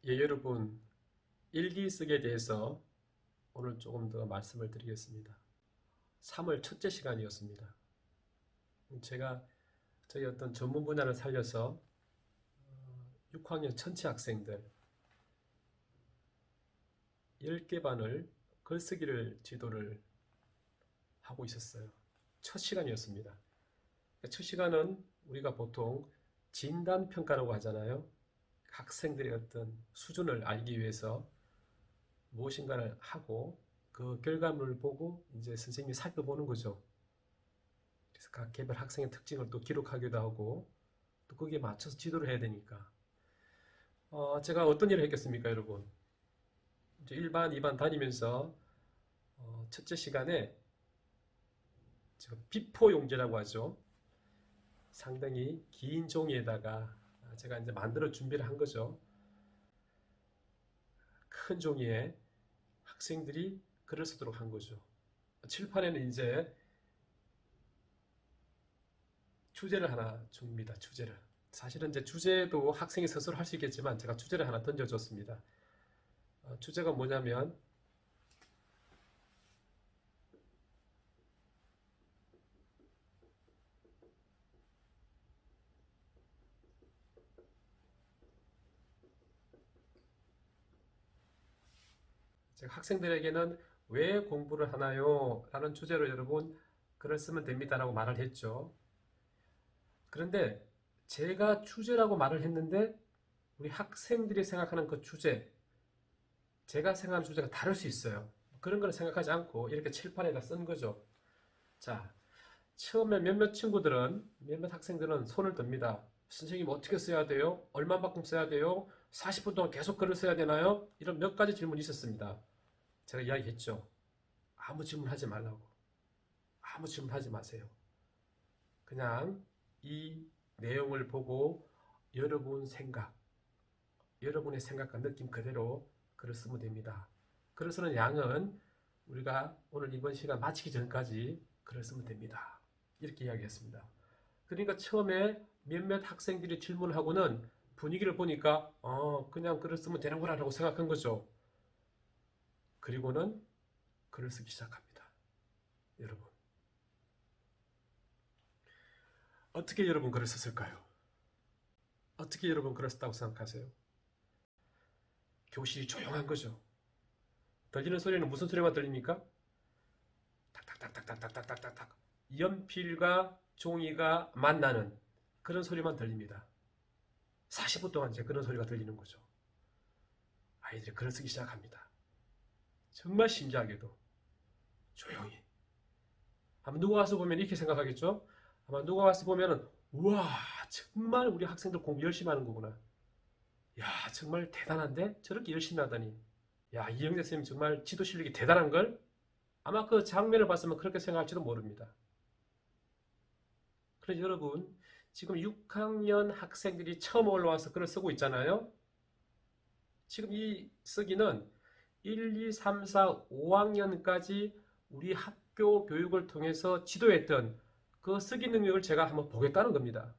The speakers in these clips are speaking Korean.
예, 여러분, 일기 쓰기에 대해서 오늘 조금 더 말씀을 드리겠습니다. 3월 첫째 시간이었습니다. 제가 저희 어떤 전문 분야를 살려서 6학년 전체 학생들 10개 반을 글쓰기를 지도를 하고 있었어요. 첫 시간이었습니다. 첫 시간은 우리가 보통 진단평가라고 하잖아요. 학생들의 어떤 수준을 알기 위해서 무엇인가를 하고 그 결과물을 보고 이제 선생님이 살펴보는 거죠. 그래서 각 개별 학생의 특징을 또 기록하기도 하고 또 거기에 맞춰서 지도를 해야 되니까 제가 어떤 일을 했겠습니까, 여러분? 이제 1반, 2반 다니면서 첫째 시간에 제가 비포 용지라고 하죠. 상당히 긴 종이에다가 제가 이제 만들어 준비를 한 거죠. 큰 종이에 학생들이 글을 쓰도록 한 거죠. 칠판에는 이제 주제를 하나 줍니다. 주제를. 사실은 이제 주제도 학생이 스스로 할 수 있겠지만 제가 주제를 하나 던져줬습니다. 주제가 뭐냐면 제가 학생들에게는 왜 공부를 하나요? 라는 주제로 여러분 글을 쓰면 됩니다라고 말을 했죠. 그런데 제가 주제라고 말을 했는데 우리 학생들이 생각하는 그 주제, 제가 생각하는 주제가 다를 수 있어요. 그런 걸 생각하지 않고 이렇게 칠판에다 쓴 거죠. 자, 처음에 몇몇 학생들은 손을 듭니다. 선생님 어떻게 써야 돼요? 얼마만큼 써야 돼요? 40분 동안 계속 글을 써야 되나요? 이런 몇 가지 질문이 있었습니다. 제가 이야기했죠. 아무 질문 하지 말라고. 아무 질문 하지 마세요. 그냥 이 내용을 보고 여러분의 생각과 느낌 그대로 글을 쓰면 됩니다. 글을 쓰는 양은 우리가 오늘 이번 시간 마치기 전까지 글을 쓰면 됩니다. 이렇게 이야기했습니다. 그러니까 처음에 몇몇 학생들이 질문하고는 분위기를 보니까 그냥 글을 쓰면 되는구나라고 생각한 거죠. 그리고는 글을 쓰기 시작합니다. 여러분. 어떻게 여러분 글을 썼을까요? 어떻게 여러분 글을 썼다고 생각하세요? 교실이 조용한 거죠. 들리는 소리는 무슨 소리만 들립니까? 탁탁탁탁탁탁탁탁탁탁 연필과 종이가 만나는 그런 소리만 들립니다. 40분 동안 이제 그런 소리가 들리는 거죠. 아이들이 글을 쓰기 시작합니다. 정말 신기하게도 조용히. 아마 누가 와서 보면 이렇게 생각하겠죠? 아마 누가 와서 보면은 우와 정말 우리 학생들 공부 열심히 하는 거구나. 야 정말 대단한데 저렇게 열심히 하다니. 야 이영재 선생님 정말 지도 실력이 대단한걸? 아마 그 장면을 봤으면 그렇게 생각할지도 모릅니다. 그래서 여러분 지금 6학년 학생들이 처음 올라와서 글을 쓰고 있잖아요. 지금 이 쓰기는 1, 2, 3, 4, 5학년까지 우리 학교 교육을 통해서 지도했던 그 쓰기 능력을 제가 한번 보겠다는 겁니다.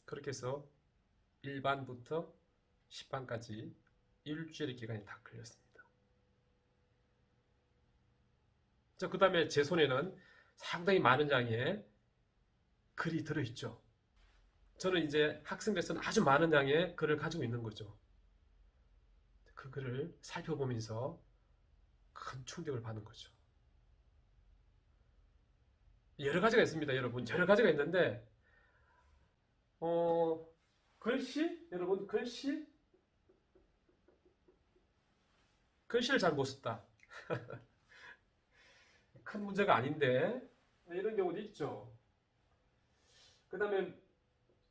그렇게 해서 1반부터 10반까지 일주일의 기간이 다 걸렸습니다. 그 다음에 제 손에는 상당히 많은 양의 글이 들어있죠. 저는 이제 학생들에서는 아주 많은 양의 글을 가지고 있는 거죠. 그 글을 살펴보면서 큰 충격을 받는 거죠. 여러 가지가 있습니다, 여러분. 여러 가지가 있는데, 어, 글씨? 여러분, 글씨? 글씨를 잘 못 썼다. 큰 문제가 아닌데, 이런 경우도 있죠. 그 다음에,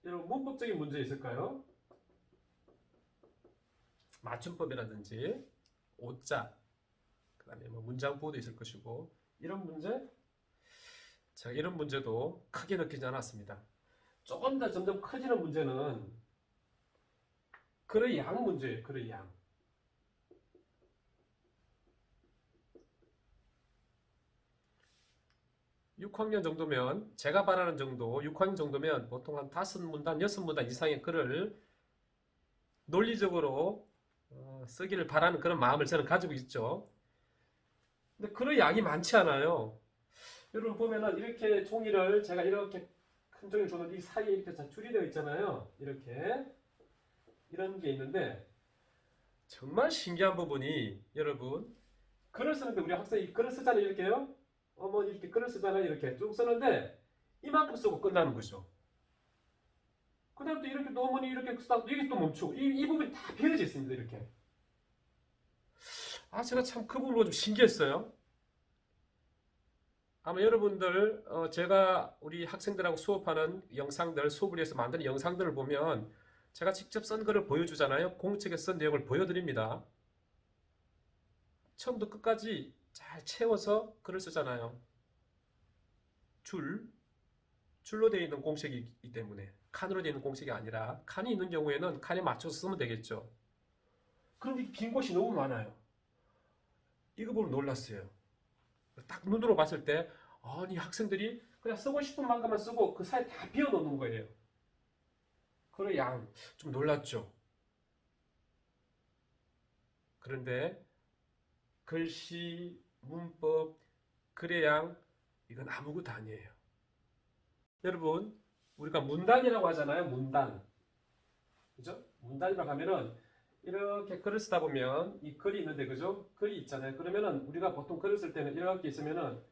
여러분, 문법적인 문제 있을까요? 맞춤법이라든지, 오자, 그 다음에 뭐 문장 부호도 있을 것이고, 이런 문제? 제가 이런 문제도 크게 느끼지 않았습니다. 조금 더 점점 커지는 문제는 글의 양 문제예요. 글의 양. 6학년 정도면 제가 바라는 정도 6학년 정도면 보통 한 5문단, 6문단 이상의 글을 논리적으로 쓰기를 바라는 그런 마음을 저는 가지고 있죠. 근데 그런 양이 많지 않아요. 여러분 보면은 이렇게 종이를 제가 이렇게 큰 종이를 줬는데 이 사이에 이렇게 줄이 되어 있잖아요. 이렇게 이런 게 있는데 정말 신기한 부분이 여러분 글을 쓰는데 우리 학생이 글을 쓰잖아요. 이렇게요. 뭐 이렇게 글을 쓰잖아요. 이렇게 쭉 쓰는데 이만큼 쓰고 끝나는 거죠. 그 다음 또 이렇게 노문이 이렇게 쓰다가 이게 또 멈추고 이 부분이 다 비어져 있습니다. 이렇게. 제가 참 그 부분이 좀 신기했어요. 아마 여러분들 제가 우리 학생들하고 수업하는 영상들, 수업을 위해서 만드는 영상들을 보면 제가 직접 쓴 글을 보여주잖아요. 공책에 쓴 내용을 보여드립니다. 처음부터 끝까지 잘 채워서 글을 쓰잖아요. 줄로 되어 있는 공책이기 때문에 칸으로 되어 있는 공책이 아니라 칸이 있는 경우에는 칸에 맞춰서 쓰면 되겠죠. 그런데 빈 곳이 너무 많아요. 이거 보고 놀랐어요. 딱 눈으로 봤을 때 아니 학생들이 그냥 쓰고 싶은 만큼만 쓰고 그 사이에 다 비워놓는 거예요. 그런 양 좀 놀랐죠. 그런데 글씨, 문법, 글의 양 이건 아무것도 아니에요. 여러분 우리가 문단이라고 하잖아요. 문단. 그죠? 문단이라고 하면은 이렇게 글을 쓰다 보면 이 글이 있는데 그죠? 글이 있잖아요. 그러면은 우리가 보통 글을 쓸 때는 이렇게 있으면은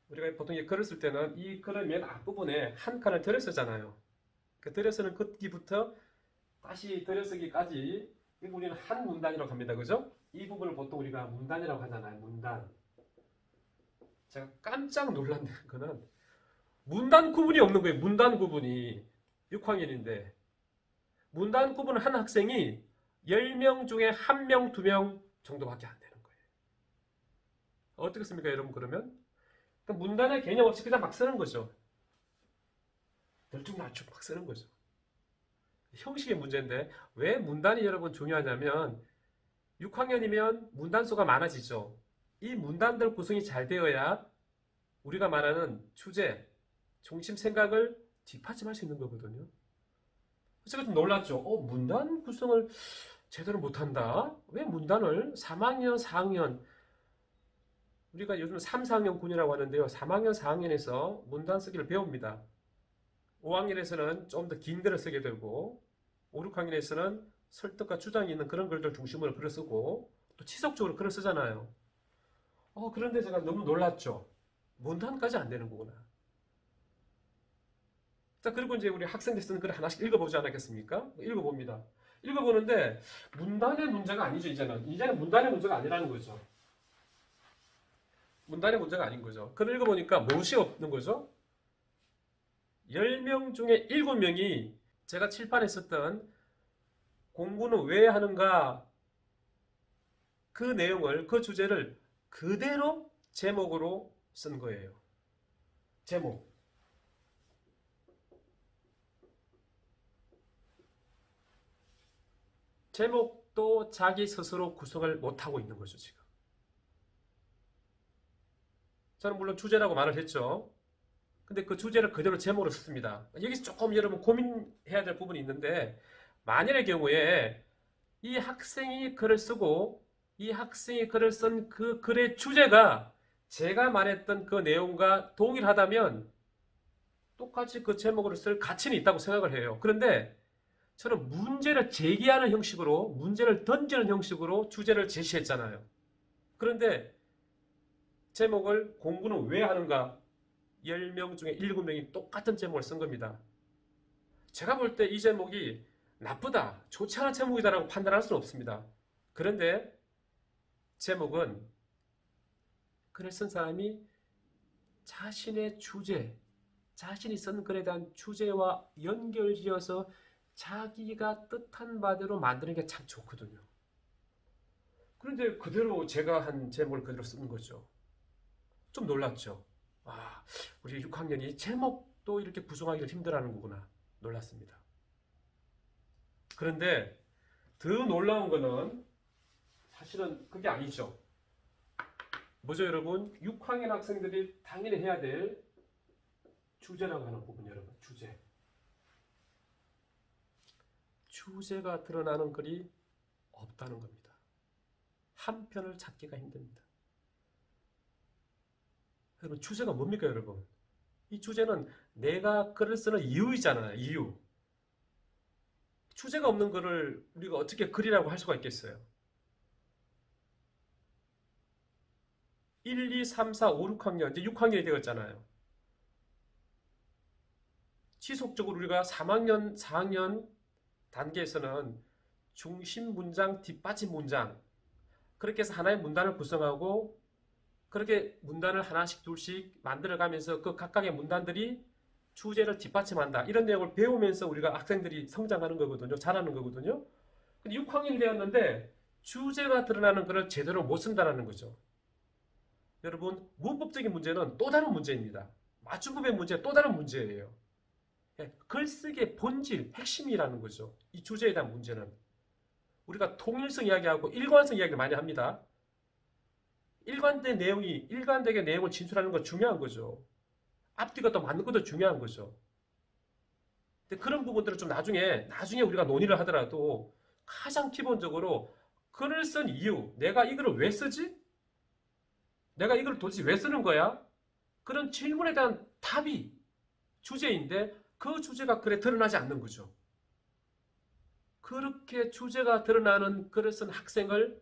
우리가 보통 이 글을 쓸 때는 이 글을 맨 앞부분에 한 칸을 들여 쓰잖아요. 그 들여 쓰는 끝기부터 다시 들여 쓰기까지 이거 우리는 한 문단이라고 합니다. 그죠? 이 부분을 보통 우리가 문단이라고 하잖아요. 문단. 제가 깜짝 놀란 거는 문단 구분이 없는 거예요. 문단 구분이 6학년인데 문단 구분을 한 학생이 10명 중에 1명, 2명 정도밖에 안 되는 거예요. 어떻겠습니까, 여러분? 그러면 그러니까 문단의 개념 없이 그냥 막 쓰는 거죠. 들쭉날쭉 막 쓰는 거죠. 형식의 문제인데 왜 문단이 여러분 중요하냐면 6학년이면 문단수가 많아지죠. 이 문단들 구성이 잘 되어야 우리가 말하는 주제, 중심 생각을 뒷받침할 수 있는 거거든요. 제가 좀 놀랐죠. 문단 구성을 제대로 못한다? 왜 문단을 3학년, 4학년 우리가 요즘 3, 4학년 군이라고 하는데요. 3학년, 4학년에서 문단 쓰기를 배웁니다. 5학년에서는 좀 더 긴 글을 쓰게 되고 5, 6학년에서는 설득과 주장이 있는 그런 글들 중심으로 글을 쓰고 또 지속적으로 글을 쓰잖아요. 그런데 제가 너무 놀랐죠. 문단까지 안 되는 거구나. 자, 그리고 이제 우리 학생들 쓰는 글을 하나씩 읽어보지 않았겠습니까? 읽어봅니다. 읽어보는데 문단의 문제가 아니죠, 이제는. 이제는 문단의 문제가 아니라는 거죠. 문단의 문제가 아닌 거죠. 글을 읽어보니까 무엇이 없는 거죠? 10명 중에 7명이 제가 칠판에 썼던 공부는 왜 하는가 그 내용을, 그 주제를 그대로 제목으로 쓴 거예요. 제목. 제목도 자기 스스로 구성을 못하고 있는 거죠, 지금. 저는 물론 주제라고 말을 했죠. 근데 그 주제를 그대로 제목으로 썼습니다. 여기서 조금 여러분 고민해야 될 부분이 있는데, 만일의 경우에 이 학생이 글을 쓰고 이 학생이 글을 쓴 그 글의 주제가 제가 말했던 그 내용과 동일하다면 똑같이 그 제목으로 쓸 가치는 있다고 생각을 해요. 그런데 저는 문제를 제기하는 형식으로, 문제를 던지는 형식으로 주제를 제시했잖아요. 그런데 제목을 공부는 왜 하는가? 10명 중에 7명이 똑같은 제목을 쓴 겁니다. 제가 볼 때 이 제목이 나쁘다, 좋지 않은 제목이다라고 판단할 수는 없습니다. 그런데 제목은 글을 쓴 사람이 자신의 주제, 자신이 쓴 글에 대한 주제와 연결지어서 자기가 뜻한 바대로 만드는 게 참 좋거든요. 그런데 그대로 제가 한 제목을 그대로 쓰는 거죠. 좀 놀랐죠. 우리 6학년이 제목도 이렇게 구성하기를 힘들어하는 거구나. 놀랐습니다. 그런데 더 놀라운 거는 사실은 그게 아니죠. 뭐죠, 여러분? 6학년 학생들이 당연히 해야 될 주제라고 하는 부분, 여러분. 주제. 주제가 드러나는 글이 없다는 겁니다. 한 편을 찾기가 힘듭니다. 여러분, 주제가 뭡니까, 여러분? 이 주제는 내가 글을 쓰는 이유이잖아요, 이유. 주제가 없는 글을 우리가 어떻게 글이라고 할 수가 있겠어요? 1, 2, 3, 4, 5, 6학년, 이제 6학년이 되었잖아요. 지속적으로 우리가 3학년, 4학년 단계에서는 중심 문장, 뒷받침 문장, 그렇게 해서 하나의 문단을 구성하고 그렇게 문단을 하나씩 둘씩 만들어가면서 그 각각의 문단들이 주제를 뒷받침한다. 이런 내용을 배우면서 우리가 학생들이 성장하는 거거든요. 잘하는 거거든요. 근데 6학년이 되었는데 주제가 드러나는 글을 제대로 못 쓴다는 거죠. 여러분, 문법적인 문제는 또 다른 문제입니다. 맞춤법의 문제는 또 다른 문제예요. 글쓰기의 본질, 핵심이라는 거죠. 이 주제에 대한 문제는. 우리가 통일성 이야기하고 일관성 이야기를 많이 합니다. 일관되게 내용을 진술하는 건 중요한 거죠. 앞뒤가 또 맞는 것도 중요한 거죠. 근데 그런 부분들은 좀 나중에 우리가 논의를 하더라도 가장 기본적으로 글을 쓴 이유, 내가 이 글을 왜 쓰지? 내가 이걸 도대체 왜 쓰는 거야? 그런 질문에 대한 답이 주제인데 그 주제가 글에 드러나지 않는 거죠. 그렇게 주제가 드러나는 글을 쓴 학생을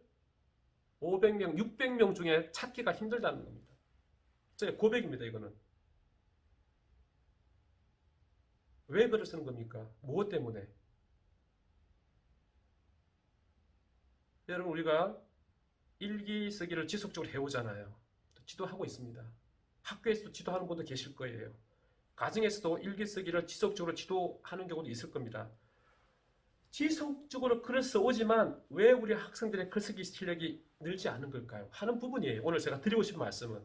500명, 600명 중에 찾기가 힘들다는 겁니다. 제 고백입니다, 이거는. 왜 글을 쓰는 겁니까? 무엇 때문에? 여러분, 우리가 일기 쓰기를 지속적으로 해오잖아요. 지도하고 있습니다. 학교에서도 지도하는 분도 계실 거예요. 가정에서도 일기 쓰기를 지속적으로 지도하는 경우도 있을 겁니다. 지속적으로 글을 써오지만 왜 우리 학생들의 글쓰기 실력이 늘지 않는 걸까요? 하는 부분이에요. 오늘 제가 드리고 싶은 말씀은.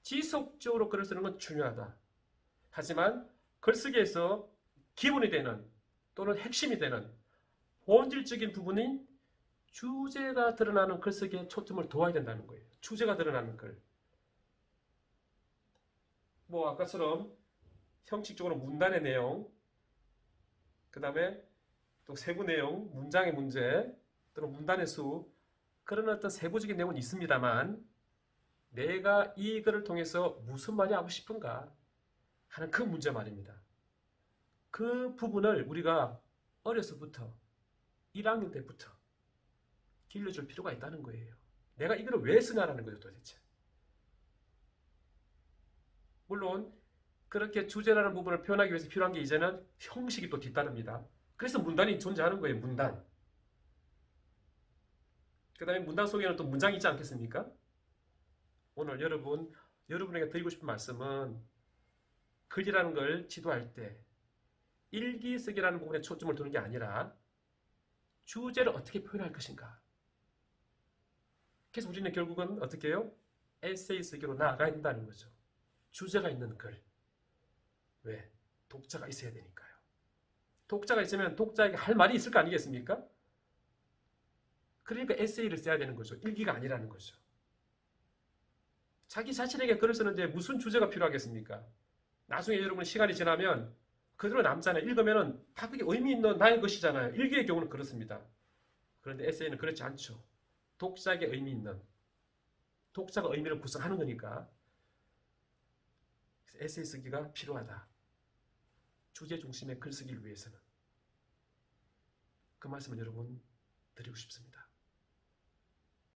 지속적으로 글을 쓰는 건 중요하다. 하지만 글쓰기에서 기본이 되는 또는 핵심이 되는 본질적인 부분인 주제가 드러나는 글쓰기에 초점을 둬야 된다는 거예요. 주제가 드러나는 글. 뭐 아까처럼 형식적으로 문단의 내용, 그 다음에 또 세부 내용, 문장의 문제, 또는 문단의 수, 그런 어떤 세부적인 내용은 있습니다만 내가 이 글을 통해서 무슨 말이 하고 싶은가 하는 그 문제 말입니다. 그 부분을 우리가 어려서부터 1학년 때부터 길러줄 필요가 있다는 거예요. 내가 이 글을 왜 쓰냐라는 거죠, 도대체. 물론 그렇게 주제라는 부분을 표현하기 위해서 필요한 게 이제는 형식이 또 뒤따릅니다. 그래서 문단이 존재하는 거예요, 문단. 그 다음에 문단 속에는 또 문장이 있지 않겠습니까? 오늘 여러분에게 드리고 싶은 말씀은 글이라는 걸 지도할 때 일기 쓰기라는 부분에 초점을 두는 게 아니라 주제를 어떻게 표현할 것인가. 그래서 우리는 결국은 어떻게 해요? 에세이 쓰기로 나아가야 된다는 거죠. 주제가 있는 글. 왜? 독자가 있어야 되니까요. 독자가 있으면 독자에게 할 말이 있을 거 아니겠습니까? 그러니까 에세이를 써야 되는 거죠. 일기가 아니라는 거죠. 자기 자신에게 글을 쓰는데 무슨 주제가 필요하겠습니까? 나중에 여러분 시간이 지나면 그대로 남잖아요. 읽으면은 다 그게 의미 있는 나의 것이잖아요. 일기의 경우는 그렇습니다. 그런데 에세이는 그렇지 않죠. 독자에게 의미 있는, 독자가 의미를 구성하는 거니까 에세이 쓰기가 필요하다. 주제 중심의 글 쓰기를 위해서는. 그 말씀을 여러분 드리고 싶습니다.